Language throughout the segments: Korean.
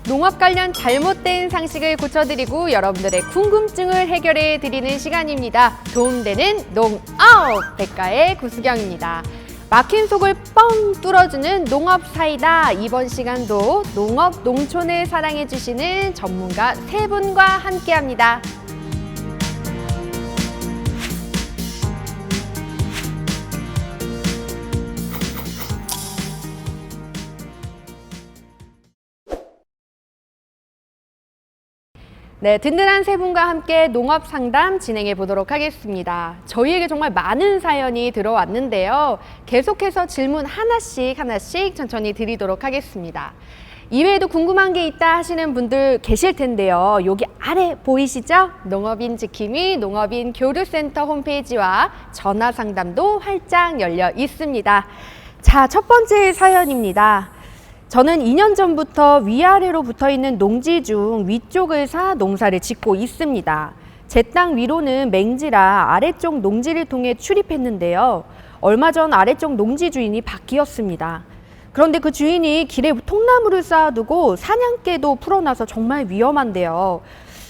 농업 관련 잘못된 상식을 고쳐드리고 여러분들의 궁금증을 해결해드리는 시간입니다. 도움되는 농업 백가의 구수경입니다. 막힌 속을 뻥 뚫어주는 농업 사이다. 이번 시간도 농업, 농촌을 사랑해주시는 전문가 세 분과 함께합니다. 네, 든든한 세 분과 함께 농업 상담 진행해 보도록 하겠습니다. 저희에게 정말 많은 사연이 들어왔는데요. 계속해서 질문 하나씩 천천히 드리도록 하겠습니다. 이외에도 궁금한 게 있다 하시는 분들 계실 텐데요. 여기 아래 보이시죠? 농업인 지킴이 농업인 교류센터 홈페이지와 전화 상담도 활짝 열려 있습니다. 자, 첫 번째 사연입니다. 저는 2년 전부터 위아래로 붙어있는 농지 중 위쪽을 사 농사를 짓고 있습니다. 제 땅 위로는 맹지라 아래쪽 농지를 통해 출입했는데요. 얼마 전 아래쪽 농지 주인이 바뀌었습니다. 그런데 그 주인이 길에 통나무를 쌓아두고 사냥개도 풀어놔서 정말 위험한데요.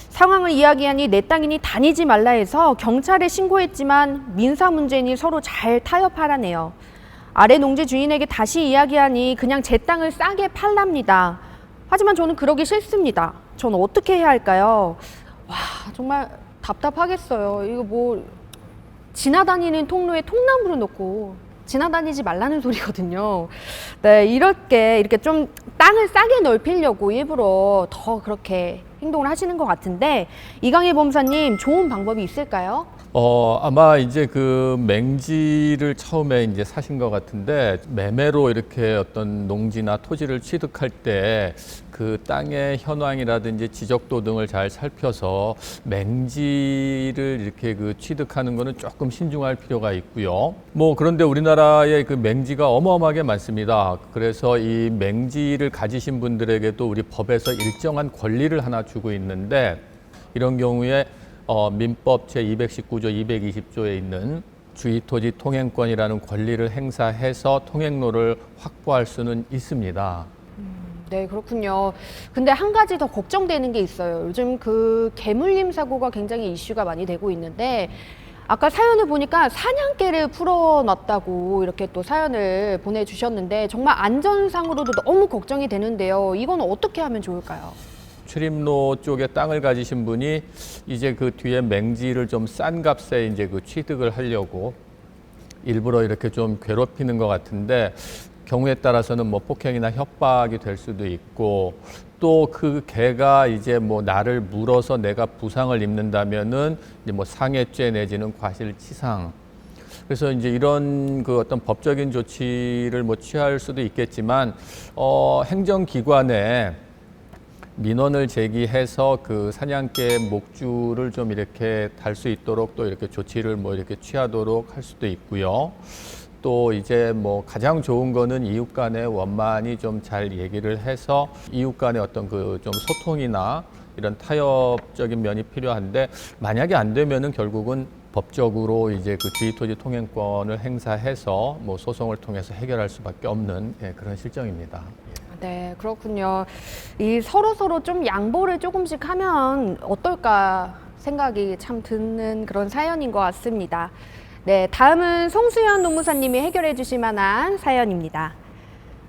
상황을 이야기하니 내 땅이니 다니지 말라 해서 경찰에 신고했지만 민사 문제니 서로 잘 타협하라네요. 아래 농지 주인에게 다시 이야기하니 그냥 제 땅을 싸게 팔랍니다. 하지만 저는 그러기 싫습니다. 저는 어떻게 해야 할까요? 와, 정말 답답하겠어요. 이거 뭐 지나다니는 통로에 통나무를 놓고 지나다니지 말라는 소리거든요. 네, 이렇게 좀 땅을 싸게 넓히려고 일부러 더 그렇게 행동을 하시는 것 같은데, 이강희 범사님, 좋은 방법이 있을까요? 아마 이제 그 맹지를 처음에 이제 사신 것 같은데, 매매로 이렇게 어떤 농지나 토지를 취득할 때 그 땅의 현황이라든지 지적도 등을 잘 살펴서 맹지를 이렇게 그 취득하는 거는 조금 신중할 필요가 있고요. 그런데 우리나라에 그 맹지가 어마어마하게 많습니다. 그래서 이 맹지를 가지신 분들에게도 우리 법에서 일정한 권리를 하나 주고 있는데, 이런 경우에 민법 제219조, 220조에 있는 주의토지 통행권이라는 권리를 행사해서 통행로를 확보할 수는 있습니다. 네, 그렇군요. 근데 한 가지 더 걱정되는 게 있어요. 요즘 그 개물림 사고가 굉장히 이슈가 많이 되고 있는데, 아까 사연을 보니까 사냥개를 풀어놨다고 이렇게 또 사연을 보내주셨는데, 정말 안전상으로도 너무 걱정이 되는데요. 이건 어떻게 하면 좋을까요? 출입로 쪽에 땅을 가지신 분이 이제 그 뒤에 맹지를 좀 싼 값에 이제 그 취득을 하려고 일부러 이렇게 좀 괴롭히는 것 같은데, 경우에 따라서는 뭐 폭행이나 협박이 될 수도 있고, 또 그 개가 이제 뭐 나를 물어서 내가 부상을 입는다면은 이제 뭐 상해죄 내지는 과실치상. 그래서 이제 이런 그 어떤 법적인 조치를 뭐 취할 수도 있겠지만, 행정기관에 민원을 제기해서 그 사냥개 목줄을 좀 이렇게 달 수 있도록 또 이렇게 조치를 뭐 이렇게 취하도록 할 수도 있고요. 또 이제 뭐 가장 좋은 거는 이웃 간의 원만히 좀 잘 얘기를 해서 이웃 간의 어떤 그 좀 소통이나 이런 타협적인 면이 필요한데, 만약에 안 되면은 결국은 법적으로 이제 그 주의토지 통행권을 행사해서 뭐 소송을 통해서 해결할 수밖에 없는 그런 실정입니다. 네, 그렇군요. 이 서로 좀 양보를 조금씩 하면 어떨까 생각이 참 드는 그런 사연인 것 같습니다. 네, 다음은 송수연 노무사님이 해결해 주실 만한 사연입니다.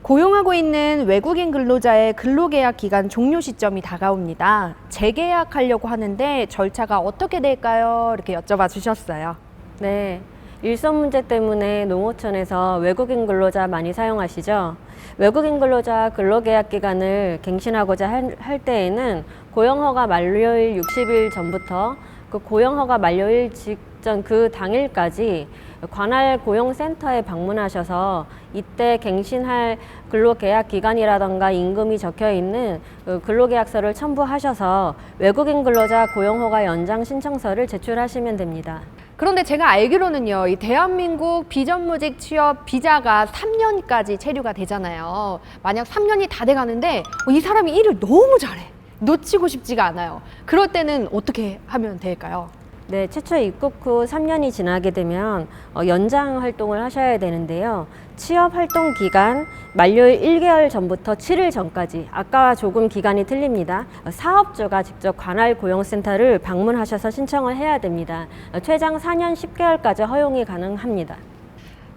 고용하고 있는 외국인 근로자의 근로계약 기간 종료 시점이 다가옵니다. 재계약하려고 하는데 절차가 어떻게 될까요? 이렇게 여쭤봐 주셨어요. 네, 일선 문제 때문에 농어촌에서 외국인 근로자 많이 사용하시죠? 외국인 근로자 근로계약 기간을 갱신하고자 할 때에는 고용허가 만료일 60일 전부터 그 고용허가 만료일 직전 그 당일까지 관할 고용센터에 방문하셔서 이때 갱신할 근로계약 기간이라던가 임금이 적혀 있는 근로계약서를 첨부하셔서 외국인 근로자 고용허가 연장 신청서를 제출하시면 됩니다. 그런데 제가 알기로는요, 이 대한민국 비정규직 취업 비자가 3년까지 체류가 되잖아요. 만약 3년이 다 돼가는데 이 사람이 일을 너무 잘해. 놓치고 싶지가 않아요. 그럴 때는 어떻게 하면 될까요? 네, 최초 입국 후 3년이 지나게 되면 연장 활동을 하셔야 되는데요. 취업 활동 기간 만료일 1개월 전부터 7일 전까지, 아까와 조금 기간이 틀립니다. 사업주가 직접 관할 고용센터를 방문하셔서 신청을 해야 됩니다. 최장 4년 10개월까지 허용이 가능합니다.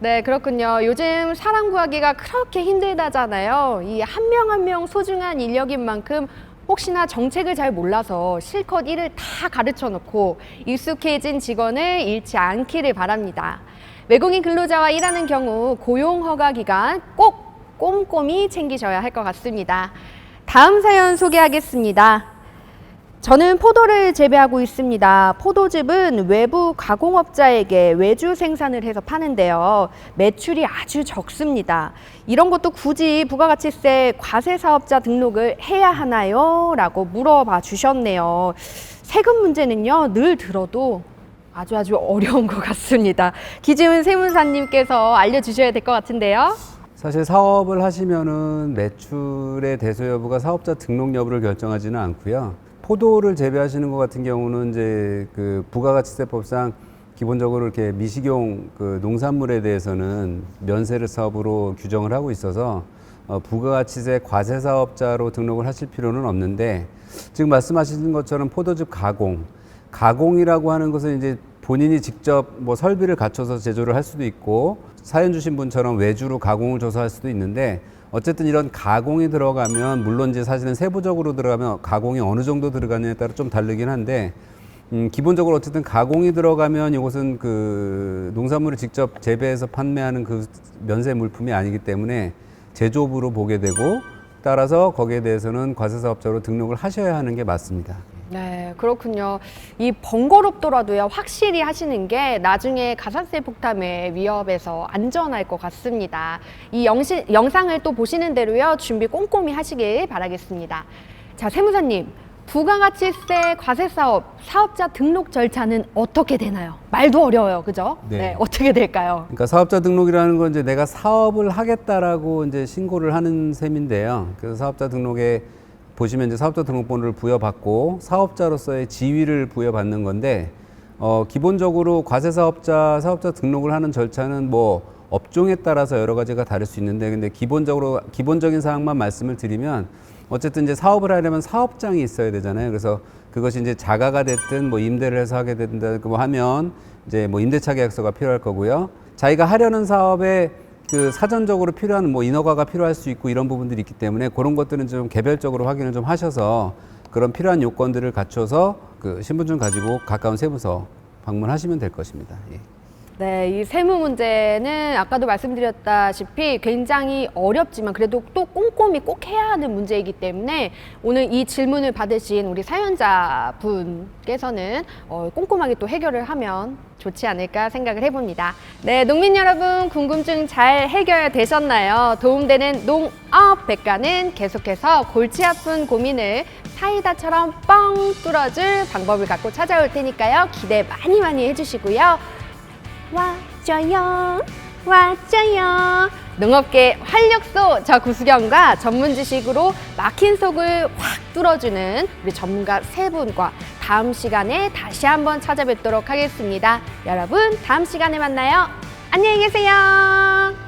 네, 그렇군요. 요즘 사람 구하기가 그렇게 힘들다잖아요. 이 한 명 한 명 소중한 인력인 만큼 혹시나 정책을 잘 몰라서 실컷 일을 다 가르쳐 놓고 익숙해진 직원을 잃지 않기를 바랍니다. 외국인 근로자와 일하는 경우 고용 허가 기간 꼭 꼼꼼히 챙기셔야 할 것 같습니다. 다음 사연 소개하겠습니다. 저는 포도를 재배하고 있습니다. 포도즙은 외부 가공업자에게 외주 생산을 해서 파는데요. 매출이 아주 적습니다. 이런 것도 굳이 부가가치세 과세사업자 등록을 해야 하나요? 라고 물어봐 주셨네요. 세금 문제는요, 늘 들어도 아주 어려운 것 같습니다. 기지훈 세무사님께서 알려주셔야 될 것 같은데요. 사실 사업을 하시면은 매출의 대소 여부가 사업자 등록 여부를 결정하지는 않고요. 포도를 재배하시는 것 같은 경우는 이제 그 부가가치세법상 기본적으로 이렇게 미식용 그 농산물에 대해서는 면세를 사업으로 규정을 하고 있어서 부가가치세 과세사업자로 등록을 하실 필요는 없는데, 지금 말씀하신 것처럼 포도즙 가공이라고 하는 것은 이제 본인이 직접 뭐 설비를 갖춰서 제조를 할 수도 있고, 사연 주신 분처럼 외주로 가공을 줘서 할 수도 있는데, 어쨌든 이런 가공이 들어가면, 물론 이제 사실은 세부적으로 들어가면 가공이 어느 정도 들어가느냐에 따라 좀 다르긴 한데, 기본적으로 어쨌든 가공이 들어가면 이것은 그 농산물을 직접 재배해서 판매하는 그 면세 물품이 아니기 때문에 제조업으로 보게 되고, 따라서 거기에 대해서는 과세사업자로 등록을 하셔야 하는 게 맞습니다. 네, 그렇군요. 이 번거롭더라도요, 확실히 하시는 게 나중에 가산세 폭탄의 위협에서 안전할 것 같습니다. 이 영상을 또 보시는 대로요, 준비 꼼꼼히 하시길 바라겠습니다. 자, 세무사님, 부가가치세 과세사업 사업자 등록 절차는 어떻게 되나요? 말도 어려워요, 그죠? 네. 어떻게 될까요? 그러니까 사업자 등록이라는 건 이제 내가 사업을 하겠다라고 이제 신고를 하는 셈인데요. 그래서 사업자 등록에 보시면 이제 사업자 등록번호를 부여받고 사업자로서의 지위를 부여받는 건데, 기본적으로 과세사업자 사업자 등록을 하는 절차는 뭐 업종에 따라서 여러 가지가 다를 수 있는데, 근데 기본적인 사항만 말씀을 드리면, 어쨌든 이제 사업을 하려면 사업장이 있어야 되잖아요. 그래서 그것이 이제 자가가 됐든 뭐 임대를 해서 하게 된다 뭐 하면 이제 뭐 임대차 계약서가 필요할 거고요. 자기가 하려는 사업에 그 사전적으로 필요한 뭐 인허가가 필요할 수 있고 이런 부분들이 있기 때문에 그런 것들은 좀 개별적으로 확인을 좀 하셔서 그런 필요한 요건들을 갖춰서 그 신분증 가지고 가까운 세무서 방문하시면 될 것입니다. 예. 네, 이 세무 문제는 아까도 말씀드렸다시피 굉장히 어렵지만 그래도 또 꼼꼼히 꼭 해야 하는 문제이기 때문에 오늘 이 질문을 받으신 우리 사연자분께서는 꼼꼼하게 또 해결을 하면 좋지 않을까 생각을 해봅니다. 네, 농민 여러분 궁금증 잘 해결되셨나요? 도움되는 농업 백과는 계속해서 골치 아픈 고민을 사이다처럼 뻥 뚫어줄 방법을 갖고 찾아올 테니까요. 기대 많이 해주시고요. 와줘요. 농업계 활력소 저 구수경과 전문 지식으로 막힌 속을 확 뚫어주는 우리 전문가 세 분과 다음 시간에 다시 한번 찾아뵙도록 하겠습니다. 여러분 다음 시간에 만나요. 안녕히 계세요.